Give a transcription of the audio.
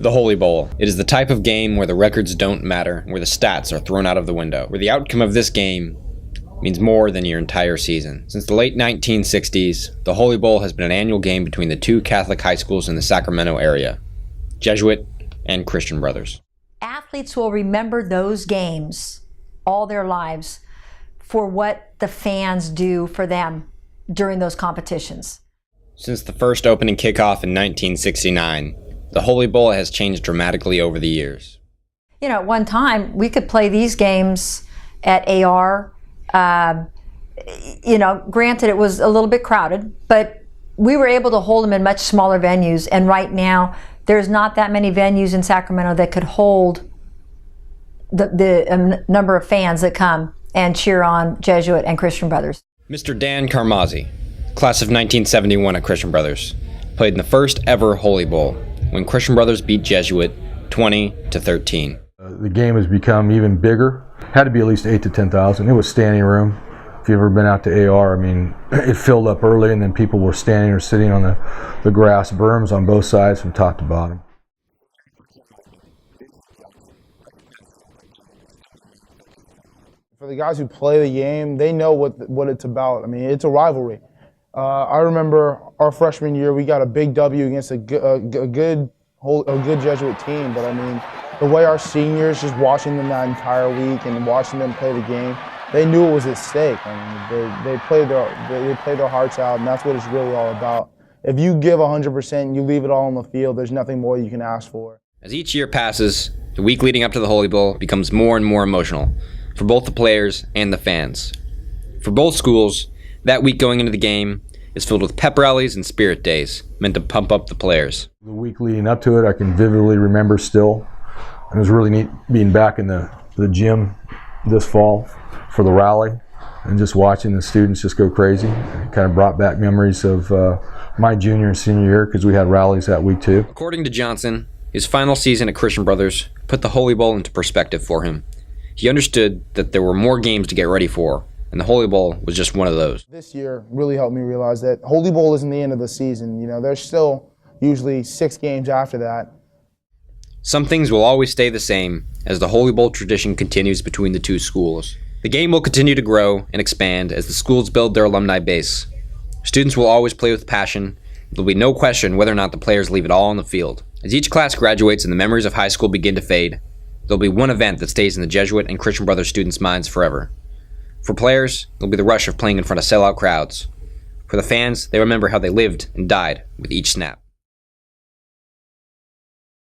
The Holy Bowl. It is the type of game where the records don't matter, where the stats are thrown out of the window, where the outcome of this game means more than your entire season. Since the late 1960s, the Holy Bowl has been an annual game between the two Catholic high schools in the Sacramento area, Jesuit and Christian Brothers. Athletes will remember those games all their lives for what the fans do for them during those competitions. Since the first opening kickoff in 1969, the Holy Bowl has changed dramatically over the years. You know, at one time, we could play these games at AR. You know, granted, it was a little bit crowded, but we were able to hold them in much smaller venues. And right now, there's not that many venues in Sacramento that could hold the number of fans that come and cheer on Jesuit and Christian Brothers. Mr. Dan Carmazzi, class of 1971 at Christian Brothers, played in the first ever Holy Bowl when Christian Brothers beat Jesuit 20-13. The game has become even bigger. Had to be at least 8,000 to 10,000. It was standing room. If you've ever been out to AR, I mean, it filled up early, and then people were standing or sitting on the grass berms on both sides from top to bottom. For the guys who play the game, they know what it's about. I mean, it's a rivalry. I remember our freshman year, we got a big W against a good Jesuit team. But I mean, the way our seniors, just watching them that entire week and watching them play the game, they knew it was at stake. I mean, they played their hearts out, and that's what it's really all about. If you give 100% and you leave it all on the field, there's nothing more you can ask for. As each year passes, the week leading up to the Holy Bowl becomes more and more emotional for both the players and the fans. For both schools, that week going into the game is filled with pep rallies and spirit days meant to pump up the players. The week leading up to it, I can vividly remember still. It was really neat being back in the gym this fall for the rally and just watching the students just go crazy. It kind of brought back memories of my junior and senior year because we had rallies that week too. According to Johnson, his final season at Christian Brothers put the Holy Bowl into perspective for him. He understood that there were more games to get ready for, and the Holy Bowl was just one of those. This year really helped me realize that Holy Bowl isn't the end of the season. You know, there's still usually 6 games after that. Some things will always stay the same as the Holy Bowl tradition continues between the two schools. The game will continue to grow and expand as the schools build their alumni base. Students will always play with passion. There will be no question whether or not the players leave it all on the field. As each class graduates and the memories of high school begin to fade, there'll be one event that stays in the Jesuit and Christian Brothers students' minds forever. For players, there'll be the rush of playing in front of sellout crowds. For the fans, they remember how they lived and died with each snap.